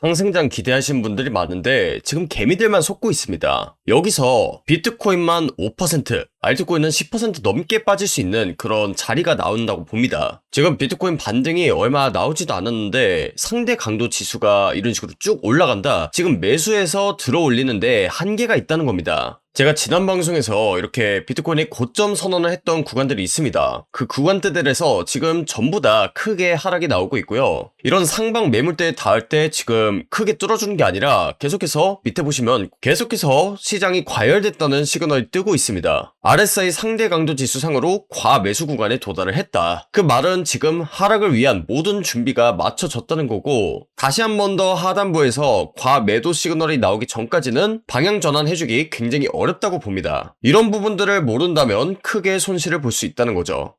상승장 기대하신 분들이 많은데 지금 개미들만 속고 있습니다. 여기서 비트코인만 5%, 알트코인은 10% 넘게 빠질 수 있는 그런 자리가 나온다고 봅니다. 지금 비트코인 반등이 얼마 나오지도 않았는데 상대 강도 지수가 이런 식으로 쭉 올라간다. 지금 매수해서 들어 올리는데 한계가 있다는 겁니다. 제가 지난 방송에서 이렇게 비트코인이 고점 선언을 했던 구간들이 있습니다. 그 구간대들에서 지금 전부 다 크게 하락이 나오고 있고요. 이런 상방 매물대에 닿을 때 지금 크게 뚫어주는 게 아니라 계속해서 밑에 보시면 계속해서 시장이 과열됐다는 시그널이 뜨고 있습니다. RSI 상대 강도 지수상으로 과매수 구간에 도달을 했다. 그 말은 지금 하락을 위한 모든 준비가 맞춰졌다는 거고, 다시 한 번 더 하단부에서 과매도 시그널이 나오기 전까지는 방향 전환해주기 굉장히 어렵다고 봅니다. 이런 부분들을 모른다면 크게 손실을 볼 수 있다는 거죠.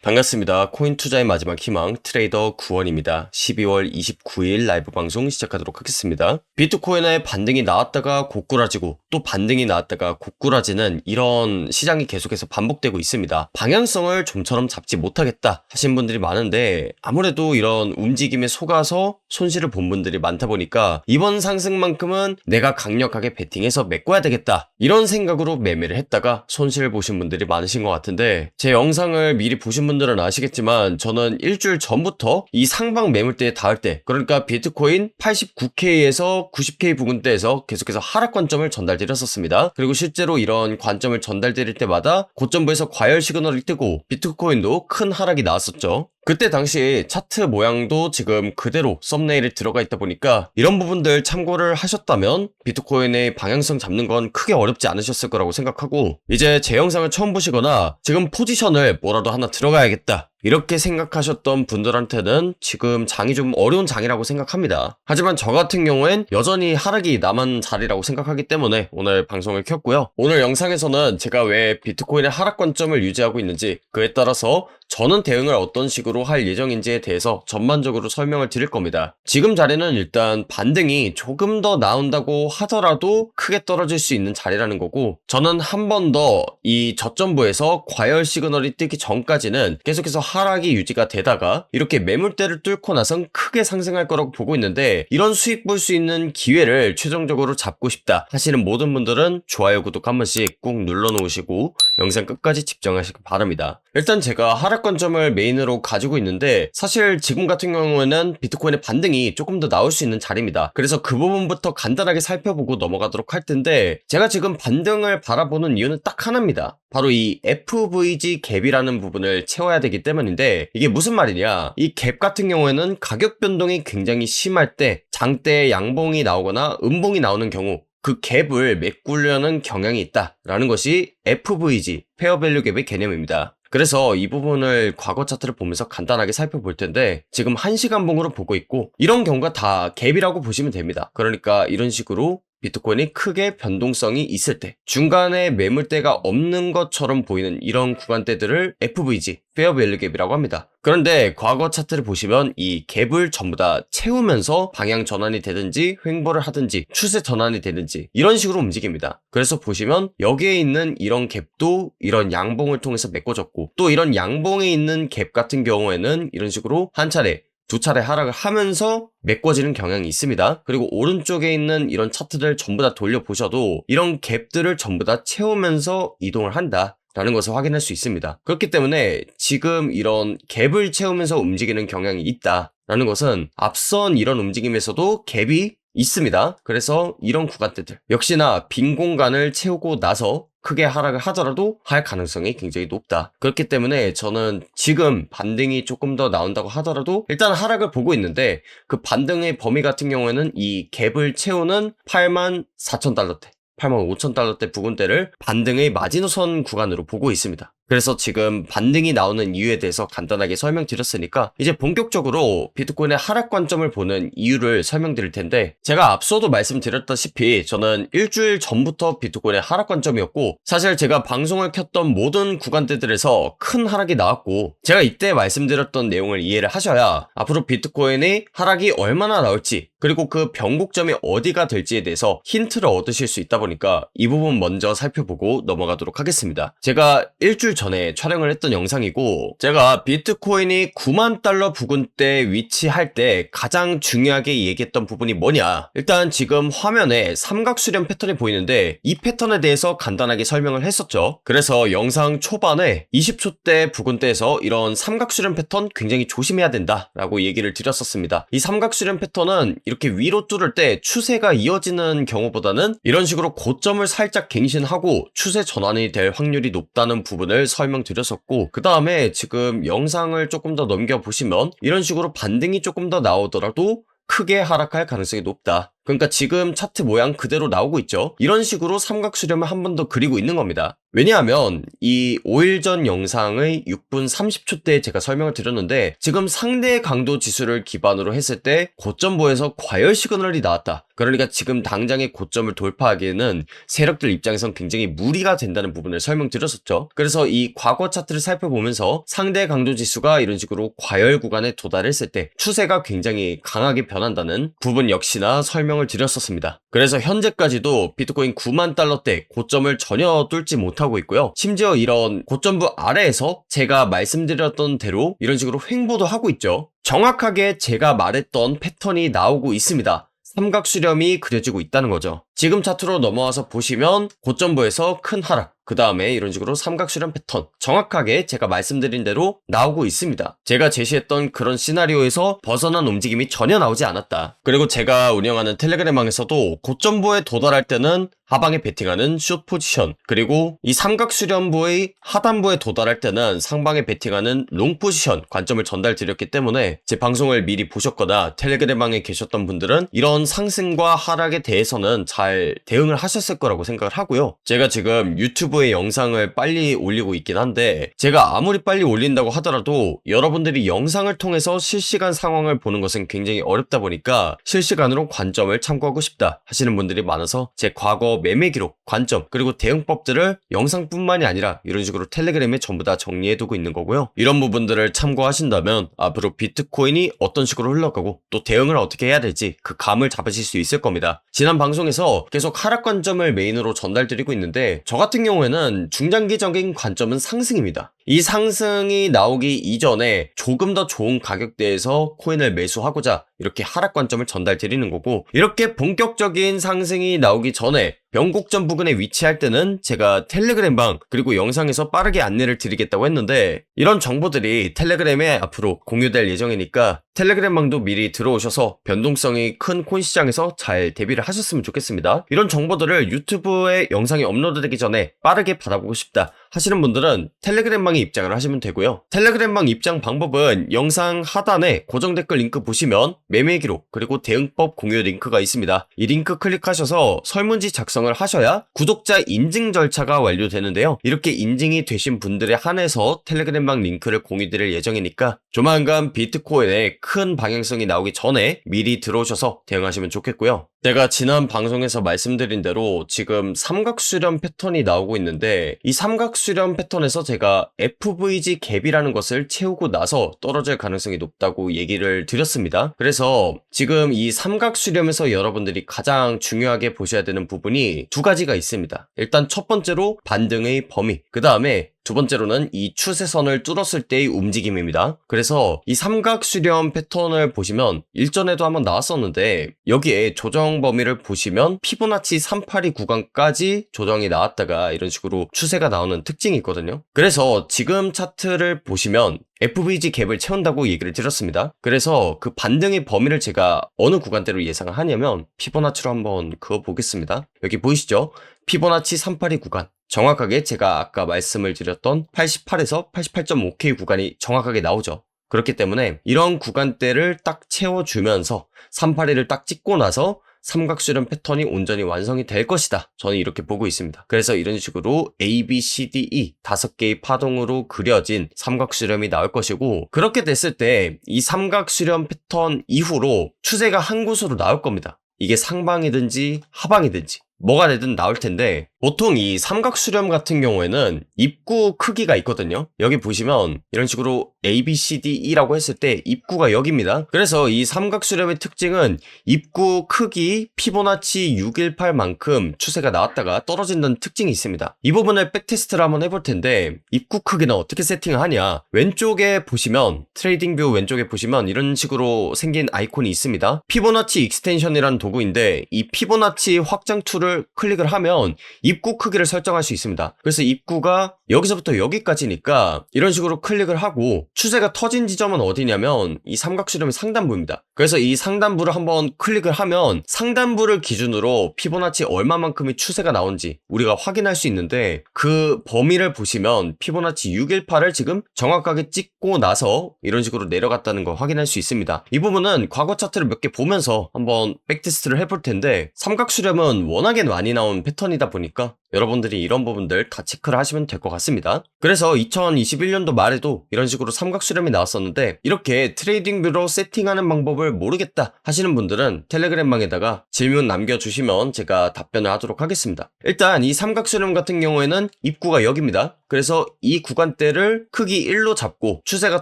반갑습니다. 코인 투자의 마지막 희망 트레이더 구원입니다. 12월 29일 라이브 방송 시작하도록 하겠습니다. 비트코인의 반등이 나왔다가 고꾸라지고 또 반등이 나왔다가 고꾸라지는 이런 시장이 계속해서 반복되고 있습니다. 방향성을 좀처럼 잡지 못하겠다 하신 분들이 많은데, 아무래도 이런 움직임에 속아서 손실을 본 분들이 많다 보니까 이번 상승만큼은 내가 강력하게 베팅해서 메꿔야 되겠다, 이런 생각으로 매매를 했다가 손실을 보신 분들이 많으신 것 같은데, 제 영상을 미리 보신 분들은 아시겠지만 저는 일주일 전부터 이 상방 매물대에 닿을 때, 그러니까 비트코인 89K에서 90K 부근대에서 계속해서 하락 관점을 전달드렸었습니다. 그리고 실제로 이런 관점을 전달드릴 때마다 고점부에서 과열 시그널이 뜨고 비트코인도 큰 하락이 나왔었죠. 그때 당시 차트 모양도 지금 그대로 썸네일에 들어가 있다 보니까 이런 부분들 참고를 하셨다면 비트코인의 방향성 잡는 건 크게 어렵지 않으셨을 거라고 생각하고, 이제 제 영상을 처음 보시거나 지금 포지션을 뭐라도 하나 들어가야겠다 이렇게 생각하셨던 분들한테는 지금 장이 좀 어려운 장이라고 생각합니다. 하지만 저 같은 경우엔 여전히 하락이 남은 자리라고 생각하기 때문에 오늘 방송을 켰고요. 오늘 영상에서는 제가 왜 비트코인의 하락 관점을 유지하고 있는지, 그에 따라서 저는 대응을 어떤 식으로 할 예정인지에 대해서 전반적으로 설명을 드릴 겁니다. 지금 자리는 일단 반등이 조금 더 나온다고 하더라도 크게 떨어질 수 있는 자리라는 거고, 저는 한 번 더 이 저점부에서 과열 시그널이 뜨기 전까지는 계속해서 하락이 유지가 되다가 이렇게 매물대를 뚫고 나선 크게 상승할 거라고 보고 있는데, 이런 수익 볼 수 있는 기회를 최종적으로 잡고 싶다 하시는 모든 분들은 좋아요, 구독 한 번씩 꾹 눌러 놓으시고 영상 끝까지 집중하시기 바랍니다. 일단 제가 하락 관점을 메인으로 가지고 있는데, 사실 지금 같은 경우에는 비트코인의 반등이 조금 더 나올 수 있는 자리입니다. 그래서 그 부분부터 간단하게 살펴보고 넘어가도록 할 텐데, 제가 지금 반등을 바라보는 이유는 딱 하나입니다. 바로 이 FVG 갭이라는 부분을 채워야 되기 때문인데, 이게 무슨 말이냐, 이 갭 같은 경우에는 가격 변동이 굉장히 심할 때, 장대에 양봉이 나오거나 음봉이 나오는 경우 그 갭을 메꾸려는 경향이 있다라는 것이 FVG, 페어 밸류 갭의 개념입니다. 그래서 이 부분을 과거 차트를 보면서 간단하게 살펴볼 텐데, 지금 1시간 봉으로 보고 있고 이런 경우가 다 갭이라고 보시면 됩니다. 그러니까 이런 식으로 비트코인이 크게 변동성이 있을 때, 중간에 매물대가 없는 것처럼 보이는 이런 구간대들을 FVG, 페어 밸류 갭이라고 합니다. 그런데 과거 차트를 보시면 이 갭을 전부 다 채우면서 방향 전환이 되든지 횡보를 하든지 추세 전환이 되든지 이런 식으로 움직입니다. 그래서 보시면 여기에 있는 이런 갭도 이런 양봉을 통해서 메꿔졌고, 또 이런 양봉에 있는 갭 같은 경우에는 이런 식으로 한 차례, 두 차례 하락을 하면서 메꿔지는 경향이 있습니다. 그리고 오른쪽에 있는 이런 차트들 전부 다 돌려보셔도 이런 갭들을 전부 다 채우면서 이동을 한다 라는 것을 확인할 수 있습니다. 그렇기 때문에 지금 이런 갭을 채우면서 움직이는 경향이 있다라는 것은 앞선 이런 움직임에서도 갭이 있습니다. 그래서 이런 구간대들 역시나 빈 공간을 채우고 나서 크게 하락을 하더라도 할 가능성이 굉장히 높다. 그렇기 때문에 저는 지금 반등이 조금 더 나온다고 하더라도 일단 하락을 보고 있는데, 그 반등의 범위 같은 경우에는 이 갭을 채우는 84,000달러대, 85,000달러대 부근대를 반등의 마지노선 구간으로 보고 있습니다. 그래서 지금 반등이 나오는 이유에 대해서 간단하게 설명드렸으니까 이제 본격적으로 비트코인의 하락 관점을 보는 이유를 설명드릴 텐데, 제가 앞서도 말씀드렸다시피 저는 일주일 전부터 비트코인의 하락 관점이었고, 사실 제가 방송을 켰던 모든 구간대들에서 큰 하락이 나왔고, 제가 이때 말씀드렸던 내용을 이해를 하셔야 앞으로 비트코인의 하락이 얼마나 나올지, 그리고 그 변곡점이 어디가 될지에 대해서 힌트를 얻으실 수 있다 보니까 이 부분 먼저 살펴보고 넘어가도록 하겠습니다. 제가 일주일 일주일 전에 촬영을 했던 영상이고, 제가 비트코인이 9만 달러 부근대 위치할 때 가장 중요하게 얘기했던 부분이 뭐냐. 일단 지금 화면에 삼각수렴 패턴이 보이는데 이 패턴에 대해서 간단하게 설명을 했었죠. 그래서 영상 초반에 20초대 부근대에서 이런 삼각수렴 패턴 굉장히 조심해야 된다 라고 얘기를 드렸었습니다. 이 삼각수렴 패턴은 이렇게 위로 뚫을 때 추세가 이어지는 경우보다는 이런 식으로 고점을 살짝 갱신하고 추세 전환이 될 확률이 높다는 부분을 설명드렸었고, 그 다음에 지금 영상을 조금 더 넘겨보시면 이런 식으로 반등이 조금 더 나오더라도 크게 하락할 가능성이 높다. 그러니까 지금 차트 모양 그대로 나오고 있죠. 이런 식으로 삼각수렴을 한 번 더 그리고 있는 겁니다. 왜냐하면 이 5일 전 영상의 6분 30초대에 제가 설명을 드렸는데, 지금 상대 강도 지수를 기반으로 했을 때 고점부에서 과열 시그널이 나왔다. 그러니까 지금 당장의 고점을 돌파하기에는 세력들 입장에선 굉장히 무리가 된다는 부분을 설명드렸었죠. 그래서 이 과거 차트를 살펴보면서 상대 강도 지수가 이런 식으로 과열 구간에 도달했을 때 추세가 굉장히 강하게 변한다는 부분 역시나 설명을 드렸었습니다. 그래서 현재까지도 비트코인 9만 달러대 고점을 전혀 뚫지 못하고 있고요. 심지어 이런 고점부 아래에서 제가 말씀드렸던 대로 이런 식으로 횡보도 하고 있죠. 정확하게 제가 말했던 패턴이 나오고 있습니다. 삼각수렴이 그려지고 있다는 거죠. 지금 차트로 넘어와서 보시면 고점부에서 큰 하락, 그 다음에 이런 식으로 삼각수렴 패턴 정확하게 제가 말씀드린 대로 나오고 있습니다. 제가 제시했던 그런 시나리오에서 벗어난 움직임이 전혀 나오지 않았다. 그리고 제가 운영하는 텔레그램방에서도 고점부에 도달할 때는 하방에 베팅하는 숏 포지션, 그리고 이 삼각수렴부의 하단부에 도달할 때는 상방에 베팅하는 롱 포지션 관점을 전달드렸기 때문에 제 방송을 미리 보셨거나 텔레그램방에 계셨던 분들은 이런 상승과 하락에 대해서는 잘 대응을 하셨을 거라고 생각을 하고요. 제가 지금 유튜브에 영상을 빨리 올리고 있긴 한데, 제가 아무리 빨리 올린다고 하더라도 여러분들이 영상을 통해서 실시간 상황을 보는 것은 굉장히 어렵다 보니까 실시간으로 관점을 참고하고 싶다 하시는 분들이 많아서 제 과거 매매 기록, 관점, 그리고 대응법들을 영상뿐만이 아니라 이런 식으로 텔레그램에 전부 다 정리해두고 있는 거고요. 이런 부분들을 참고하신다면 앞으로 비트코인이 어떤 식으로 흘러가고 또 대응을 어떻게 해야 될지 그 감을 잡으실 수 있을 겁니다. 지난 방송에서 계속 하락 관점을 메인으로 전달드리고 있는데, 저 같은 경우에는 중장기적인 관점은 상승입니다. 이 상승이 나오기 이전에 조금 더 좋은 가격대에서 코인을 매수하고자 이렇게 하락 관점을 전달드리는 거고, 이렇게 본격적인 상승이 나오기 전에 변곡점 부근에 위치할 때는 제가 텔레그램방 그리고 영상에서 빠르게 안내를 드리겠다고 했는데, 이런 정보들이 텔레그램에 앞으로 공유될 예정이니까 텔레그램방도 미리 들어오셔서 변동성이 큰 코인 시장에서 잘 대비를 하셨으면 좋겠습니다. 이런 정보들을 유튜브에 영상이 업로드되기 전에 빠르게 받아보고 싶다 하시는 분들은 텔레그램방에 입장을 하시면 되고요. 텔레그램방 입장 방법은 영상 하단에 고정 댓글 링크 보시면 매매 기록 그리고 대응법 공유 링크가 있습니다. 이 링크 클릭하셔서 설문지 작성을 하셔야 구독자 인증 절차가 완료되는데요. 이렇게 인증이 되신 분들에 한해서 텔레그램방 링크를 공유드릴 예정이니까 조만간 비트코인에 큰 방향성이 나오기 전에 미리 들어오셔서 대응하시면 좋겠고요. 제가 지난 방송에서 말씀드린 대로 지금 삼각수렴 패턴이 나오고 있는데, 이 삼각수렴 패턴에서 제가 FVG 갭이라는 것을 채우고 나서 떨어질 가능성이 높다고 얘기를 드렸습니다. 그래서 지금 이 삼각수렴에서 여러분들이 가장 중요하게 보셔야 되는 부분이 두 가지가 있습니다. 일단 첫 번째로 반등의 범위, 그 다음에 두 번째로는 이 추세선을 뚫었을 때의 움직임입니다. 그래서 이 삼각수렴 패턴을 보시면 일전에도 한번 나왔었는데, 여기에 조정 범위를 보시면 피보나치 382 구간까지 조정이 나왔다가 이런 식으로 추세가 나오는 특징이 있거든요. 그래서 지금 차트를 보시면 FVG 갭을 채운다고 얘기를 드렸습니다. 그래서 그 반등의 범위를 제가 어느 구간대로 예상을 하냐면 피보나치로 한번 그어보겠습니다. 여기 보이시죠? 피보나치 382 구간. 정확하게 제가 아까 말씀을 드렸던 88에서 88.5K 구간이 정확하게 나오죠. 그렇기 때문에 이런 구간대를 딱 채워주면서 382를 딱 찍고 나서 삼각수렴 패턴이 온전히 완성이 될 것이다. 저는 이렇게 보고 있습니다. 그래서 이런 식으로 A, B, C, D, E 5개의 파동으로 그려진 삼각수렴이 나올 것이고, 그렇게 됐을 때 이 삼각수렴 패턴 이후로 추세가 한 곳으로 나올 겁니다. 이게 상방이든지 하방이든지 뭐가 되든 나올 텐데, 보통 이 삼각수렴 같은 경우에는 입구 크기가 있거든요. 여기 보시면 이런 식으로 A, B, C, D, E라고 했을 때 입구가 여기입니다. 그래서 이 삼각수렴의 특징은 입구 크기 피보나치 618만큼 추세가 나왔다가 떨어진다는 특징이 있습니다. 이 부분을 백테스트를 한번 해볼 텐데 입구 크기는 어떻게 세팅을 하냐. 왼쪽에 보시면 트레이딩 뷰 왼쪽에 보시면 이런 식으로 생긴 아이콘이 있습니다. 피보나치 익스텐션이라는 도구인데 이 피보나치 확장 툴을 클릭을 하면 입구 크기를 설정할 수 있습니다. 그래서 입구가 여기서부터 여기까지니까 이런 식으로 클릭을 하고 추세가 터진 지점은 어디냐면 이 삼각수렴의 상단부입니다. 그래서 이 상단부를 한번 클릭을 하면 상단부를 기준으로 피보나치 얼마만큼의 추세가 나온지 우리가 확인할 수 있는데 그 범위를 보시면 피보나치 618을 지금 정확하게 찍고 나서 이런 식으로 내려갔다는 걸 확인할 수 있습니다. 이 부분은 과거 차트를 몇 개 보면서 한번 백테스트를 해볼 텐데 삼각수렴은 워낙에 많이 나온 패턴이다 보니까 여러분들이 이런 부분들 다 체크를 하시면 될 것 같습니다. 그래서 2021년도 말에도 이런 식으로 삼각수렴이 나왔었는데 이렇게 트레이딩 뷰로 세팅하는 방법을 모르겠다 하시는 분들은 텔레그램 방에다가 질문 남겨주시면 제가 답변을 하도록 하겠습니다. 일단 이 삼각수렴 같은 경우에는 입구가 여기입니다. 그래서 이 구간대를 크기 1로 잡고 추세가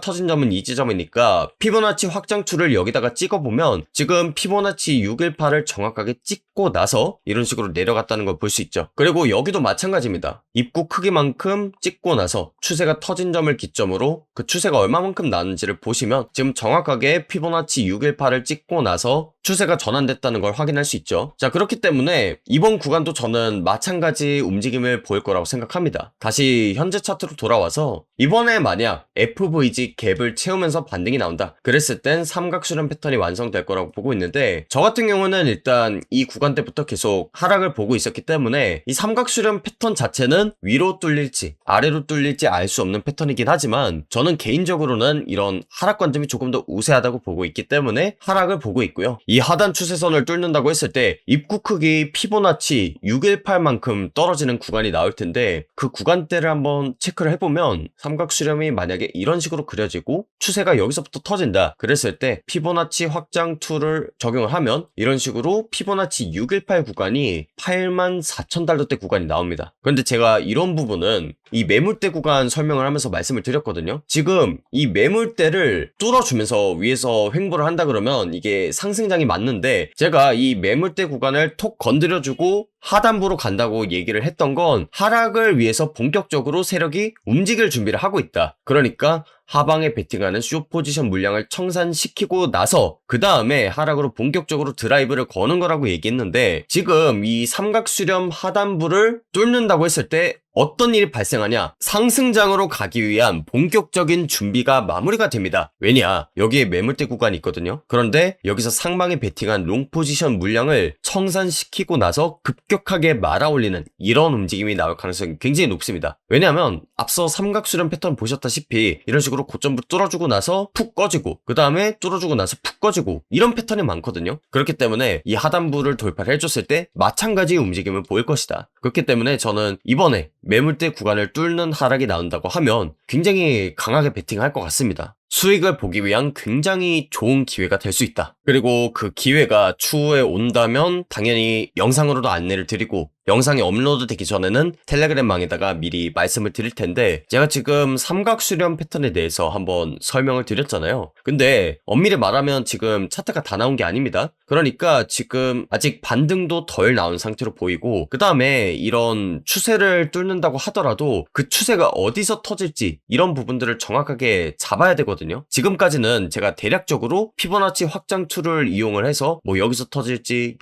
터진 점은 이 지점이니까 피보나치 확장 툴을 여기다가 찍어보면 지금 피보나치 618을 정확하게 찍고 나서 이런 식으로 내려갔다는 걸 볼 수 있죠. 그리고 여기도 마찬가지입니다. 입구 크기만큼 찍고 나서 추세가 터진 점을 기점으로 그 추세가 얼마만큼 나는지를 보시면 지금 정확하게 피보나치 618을 찍고 나서 추세가 전환됐다는 걸 확인할 수 있죠. 자, 그렇기 때문에 이번 구간도 저는 마찬가지 움직임을 보일 거라고 생각합니다. 다시 현재 차트로 돌아와서 이번에 만약 FVG 갭을 채우면서 반등이 나온다. 그랬을 땐 삼각수렴 패턴이 완성될 거라고 보고 있는데 저 같은 경우는 일단 이 구간 때부터 계속 하락을 보고 있었기 때문에 이 삼각수렴 패턴 자체는 위로 뚫릴지 아래로 뚫릴지 알 수 없는 패턴이긴 하지만 저는 개인적으로는 이런 하락 관점이 조금 더 우세하다고 보고 있기 때문에 하락을 보고 있고요. 이 하단 추세선을 뚫는다고 했을 때 입구 크기 피보나치 618만큼 떨어지는 구간이 나올 텐데 그 구간대를 한번 체크를 해보면 삼각수렴이 만약에 이런 식으로 그려지고 추세가 여기서부터 터진다 그랬을 때 피보나치 확장 툴을 적용을 하면 이런 식으로 피보나치 618 구간이 84,000달러대 구간이 나옵니다. 그런데 제가 이런 부분은 이 매물대 구간 설명을 하면서 말씀을 드렸거든요. 지금 이 매물대를 뚫어주면서 위에서 횡보를 한다 그러면 이게 상승장이 맞는데 제가 이 매물대 구간을 톡 건드려주고 하단부로 간다고 얘기를 했던 건 하락을 위해서 본격적으로 세력이 움직일 준비를 하고 있다. 그러니까 하방에 베팅하는 숏 포지션 물량을 청산시키고 나서 그 다음에 하락으로 본격적으로 드라이브를 거는 거라고 얘기했는데 지금 이 삼각수렴 하단부를 뚫는다고 했을 때 어떤 일이 발생하냐? 상승장으로 가기 위한 본격적인 준비가 마무리가 됩니다. 왜냐? 여기에 매물대 구간이 있거든요. 그런데 여기서 상방에 베팅한 롱 포지션 물량을 청산시키고 나서 급격하게 말아올리는 이런 움직임이 나올 가능성이 굉장히 높습니다. 왜냐하면 앞서 삼각수렴 패턴 보셨다시피 이런 식으로 고점부 뚫어주고 나서 푹 꺼지고 그 다음에 뚫어주고 나서 푹 꺼지고 이런 패턴이 많거든요. 그렇기 때문에 이 하단부를 돌파를 해줬을 때 마찬가지의 움직임을 보일 것이다. 그렇기 때문에 저는 이번에 매물대 구간을 뚫는 하락이 나온다고 하면 굉장히 강하게 베팅할 것 같습니다. 수익을 보기 위한 굉장히 좋은 기회가 될 수 있다. 그리고 그 기회가 추후에 온다면 당연히 영상으로도 안내를 드리고 영상이 업로드 되기 전에는 텔레그램 방에다가 미리 말씀을 드릴 텐데 제가 지금 삼각수렴 패턴에 대해서 한번 설명을 드렸잖아요. 근데 엄밀히 말하면 지금 차트가 다 나온 게 아닙니다. 그러니까 지금 아직 반등도 덜 나온 상태로 보이고 그 다음에 이런 추세를 뚫는다고 하더라도 그 추세가 어디서 터질지 이런 부분들을 정확하게 잡아야 되거든요. 지금까지는 제가 대략적으로 피보나치 확장 툴을 이용을 해서 뭐 여기서 터질지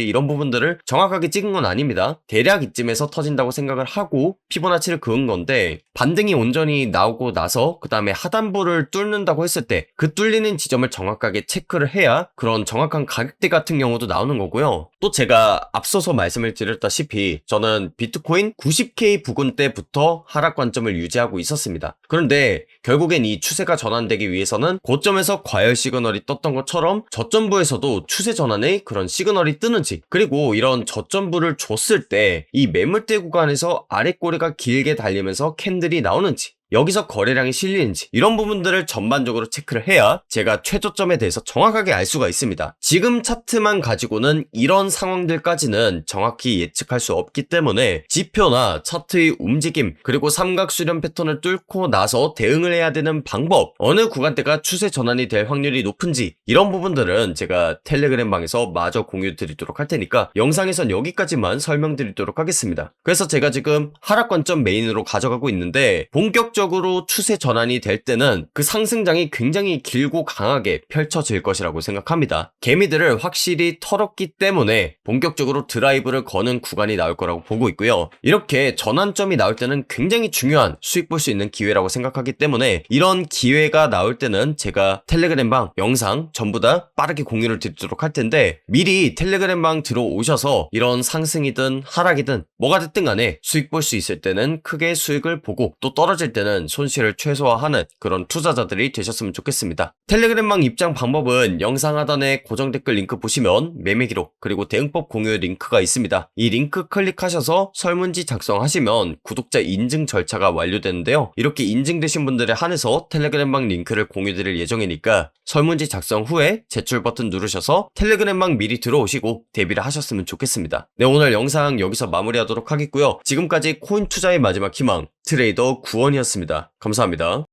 이런 부분들을 정확하게 찍은 건 아닙니다. 대략 이쯤에서 터진다고 생각을 하고 피보나치를 그은 건데 반등이 온전히 나오고 나서 그 다음에 하단부를 뚫는다고 했을 때 그 뚫리는 지점을 정확하게 체크를 해야 그런 정확한 가격대 같은 경우도 나오는 거고요. 또 제가 앞서서 말씀을 드렸다시피 저는 비트코인 90K 부근 때부터 하락 관점을 유지하고 있었습니다. 그런데 결국엔 이 추세가 전환되기 위해서는 고점에서 과열 시그널이 떴던 것처럼 저점부에서도 추세 전환의 그런 시그널이 뜨는지 그리고 이런 저점부를 줬을 때 이 매물대 구간에서 아랫꼬리가 길게 달리면서 캔들이 나오는지 여기서 거래량이 실리는지 이런 부분들을 전반적으로 체크를 해야 제가 최저점에 대해서 정확하게 알 수가 있습니다. 지금 차트만 가지고는 이런 상황들까지는 정확히 예측할 수 없기 때문에 지표나 차트의 움직임 그리고 삼각 수렴 패턴을 뚫고 나서 대응을 해야 되는 방법, 어느 구간대가 추세 전환이 될 확률이 높은지 이런 부분들은 제가 텔레그램 방에서 마저 공유 드리도록 할 테니까 영상에선 여기까지만 설명드리도록 하겠습니다. 그래서 제가 지금 하락 관점 메인으로 가져가고 있는데 본격적으로 추세 전환이 될 때는 그 상승장이 굉장히 길고 강하게 펼쳐질 것이라고 생각합니다. 개미들을 확실히 털었기 때문에 본격적으로 드라이브를 거는 구간이 나올 거라고 보고 있고요. 이렇게 전환점이 나올 때는 굉장히 중요한 수익 볼 수 있는 기회라고 생각하기 때문에 이런 기회가 나올 때는 제가 텔레그램방 영상 전부 다 빠르게 공유를 드리도록 할 텐데 미리 텔레그램방 들어오셔서 이런 상승이든 하락이든 뭐가 됐든 간에 수익 볼 수 있을 때는 크게 수익을 보고 또 떨어질 때는 손실을 최소화하는 그런 투자자들이 되셨으면 좋겠습니다. 텔레그램방 입장 방법은 영상 하단에 고정 댓글 링크 보시면 매매 기록 그리고 대응법 공유 링크가 있습니다. 이 링크 클릭하셔서 설문지 작성하시면 구독자 인증 절차가 완료되는데요. 이렇게 인증되신 분들에 한해서 텔레그램방 링크를 공유드릴 예정이니까 설문지 작성 후에 제출 버튼 누르셔서 텔레그램방 미리 들어오시고 대비를 하셨으면 좋겠습니다. 네, 오늘 영상 여기서 마무리하도록 하겠고요. 지금까지 코인 투자의 마지막 희망 트레이더 구원이었습니다. 감사합니다.